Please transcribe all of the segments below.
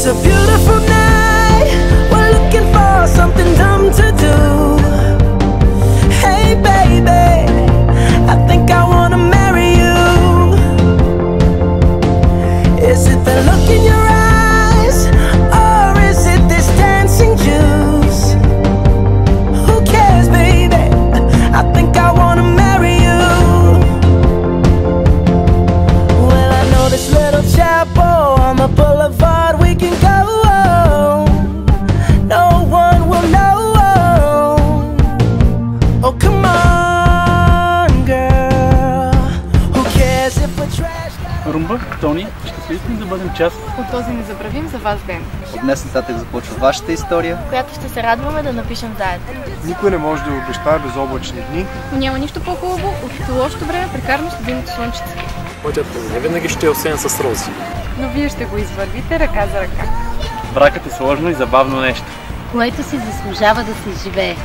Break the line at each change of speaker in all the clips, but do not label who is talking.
It's a beautiful night. We're looking for something dumb to do. Hey baby, I think I wanna marry you. Is it the look in your eyes, or is it this dancing juice? Who cares, baby? I think I wanna marry you. Well, I know this little chapel on the boulevard we can go. No one will know. Oh, come on, girl. Who cares if we're trash?
Румба, Тони, щастливи сме да бъдем част
от този незабравим за вас ден.
От днес нататък започва вашата история,
която ще се радваме да напишем заедно.
Никой не може да ви обещае безоблачни дни.
Но няма нищо по-хубаво от лошото време, прекарано с димното слънчице.
Пътят не винаги ще е осеян с рози.
Но вие ще го извървите ръка за ръка.
Бракът е сложно и забавно нещо,
което си заслужава да се живее.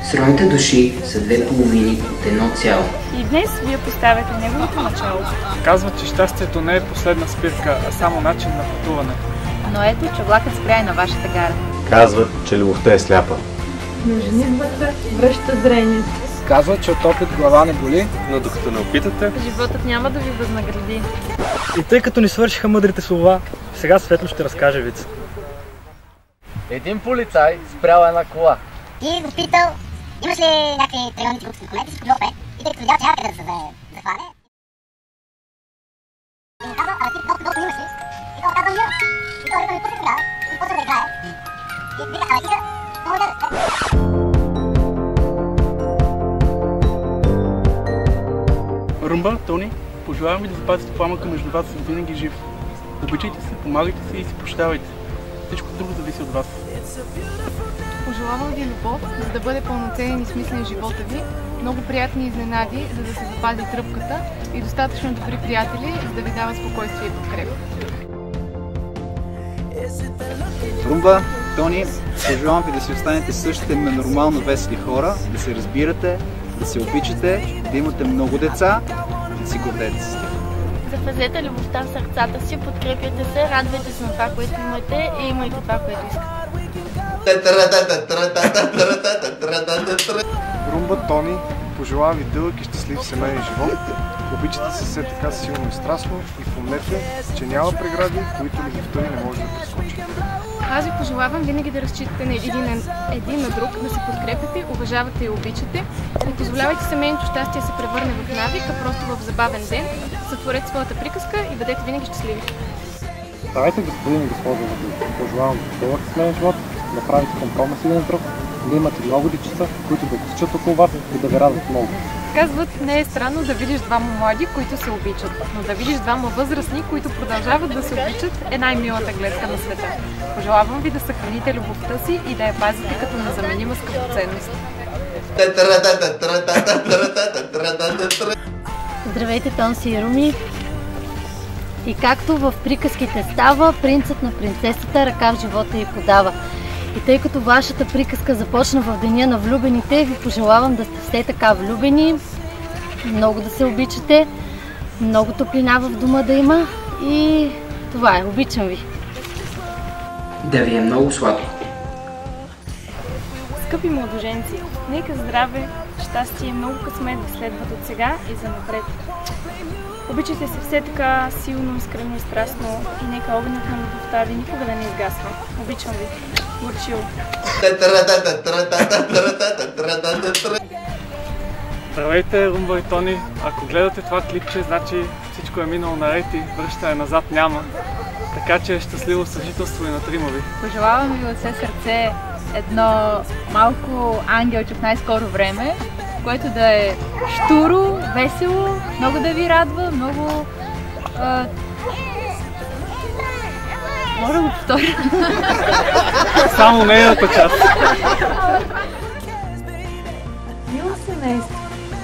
Стройните души са две половини от едно цяло.
И днес вие поставяте неговото начало.
Казват, че щастието не е последна спирка, а само начин на пътуване.
Но ето, че влакът спря и на вашата гара.
Казват, че любовта е сляпа.
Но женитбата връща зрението.
Казват, че от опит глава не боли,
Но докато не опитате,
Животът няма да ви възнагради.
и тъй като ни свършиха мъдрите слова, сега Светло ще разкаже вица.
един полицай спрял една кола.
И го питал, имаш ли някакви трайонни трупки на колета си било пет? И тъй като видял, че няма къде да се захване. И му казал, ама ти толкова имаш ли? И той казал, няма. И той рекал, ми пусне тогава. И почва да играе. И вика, ама ти много да...
Румба, Тони, пожелавам ви да запазите пламъка между вас винаги жив. Обичайте се, помагайте се и си прощавайте. Всичко друго зависи от вас.
Пожелавам ви любов, за да бъде пълноценен и смислен живота ви, много приятни изненади, за да се запази тръпката и достатъчно добри приятели, за да ви дава спокойствие и подкрепа.
Румба, Тони, пожелавам ви да си останете същите нормално весели хора, да се разбирате, да се обичате, да имате много деца и да си гордете с тях.
Запазете любовта в сърцата си, подкрепяйте се, радвайте се на това, което имате и имайте това, което искате.
Румба, Тони, пожелавам ви дълъг и щастлив семейен живот. Обичате се все така силно и страстно и помнете, че няма прегради, които любовта ви не може да прескочи.
Аз ви пожелавам винаги да разчитате на един на друг, да се подкрепяте, уважавате и обичате. Не позволявайте семейното щастие да се превърне в навик, а просто в забавен ден. Сътворете своята приказка и бъдете винаги щастливи.
Давайте, господин и госпожо, да пожелавам дълъг семейен живот, да правите компромиси един друг, да имате много дечица, които да тичат около вас и да ви радват много.
Казват, не е странно да видиш двама млади, които се обичат, но да видиш двама възрастни, които продължават да се обичат, е най-милата гледка на света. Пожелавам ви да съхраните любовта си и да я пазите като незаменима скъпоценност.
Здравейте, Тонси и Руми! И както в приказките става, принцът на принцесата ръка в живота й подава. И тъй като вашата приказка започна в деня на влюбените, ви пожелавам да сте все така влюбени, много да се обичате, много топлина в дома да има и това е. Обичам ви!
Да ви е много сладко.
Скъпи младоженци, нека здраве, щастие и много късмет ви следват от сега и занапред. Обичайте се все така силно, искрено и страстно и нека огънят на любовта ви никога да не изгасва. Обичам ви. Мурчил.
Здравейте, Румба и Тони. Ако гледате това клипче, значи всичко е минало наред и връщане назад няма. Така че щастливо съжителство и на трима ви.
Пожелавам ви от все сърце едно малко ангелче в най-скоро време, което да е щуро, весело, много да ви радва, много... Може да го повторя?
Само нейната част.
Мило семейство,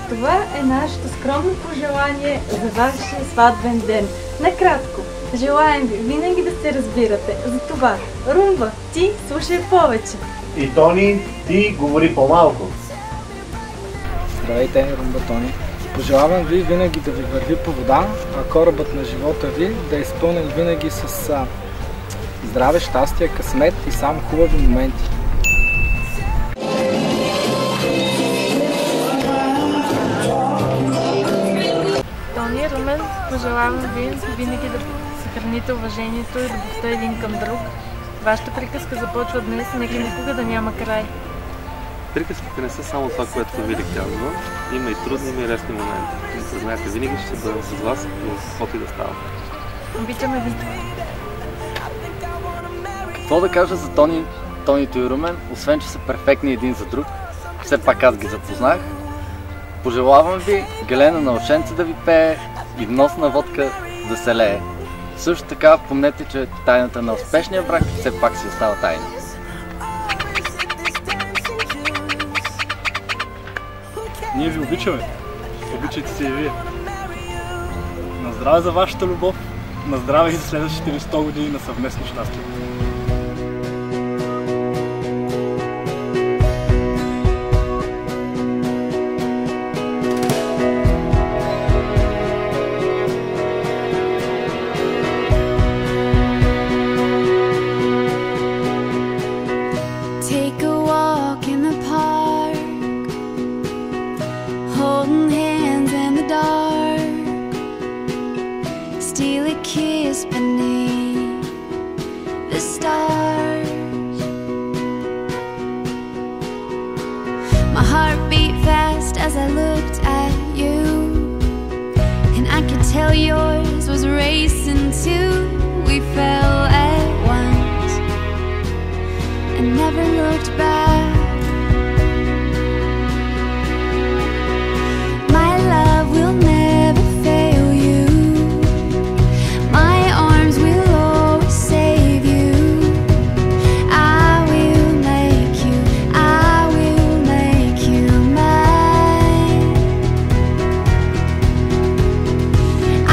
това е нашето скромно пожелание за вашия сватбен ден. Накратко, желаем ви винаги да се разбирате. Затова, Румба, ти слушай повече.
И Тони, ти говори по-малко.
Здравейте, Румба, Тони. Пожелавам ви винаги да ви върви по вода, а корабът на живота ви да е изпълнен винаги с Здраве, щастие, късмет и само хубави моменти.
Тони и Румен, пожелавам ви винаги да съхраните уважението и любовта един към друг. Вашата приказка започва днес и нека никога да няма край.
Приказките не са само това, което Вили казва. Има и трудни, има и лесни моменти. Но знаете, винаги ще бъдем с вас и каквото и да става.
Обичаме ви.
Какво да кажа за Тонито и Румен, освен че са перфектни един за друг, все пак аз ги запознах. Пожелавам ви Гелена на ушенце да ви пее и вносна водка да се лее. Също така помнете, че тайната на успешния брак все пак си остава тайна.
Ние ви обичаме. Обичайте се и вие. На здраве за вашата любов, на здраве и за следващите ни 100 години на съвместно щастие.
Take a walk in the park, holding hands in the dark, steal a kiss beneath the stars. My heart beat fast as I looked at you, and I could tell yours was racing too. We fell at once and never looked back. My love will never fail you. My arms will always save you. I will make you mine.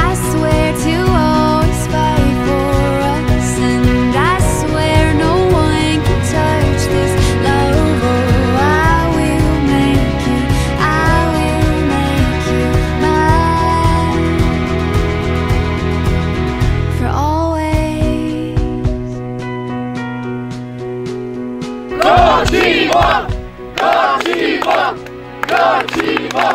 I swear to always fight for us, and I swear no one can touch this love. Oh, I will make you mine for always.
Godzilla! Godzilla! Godzilla!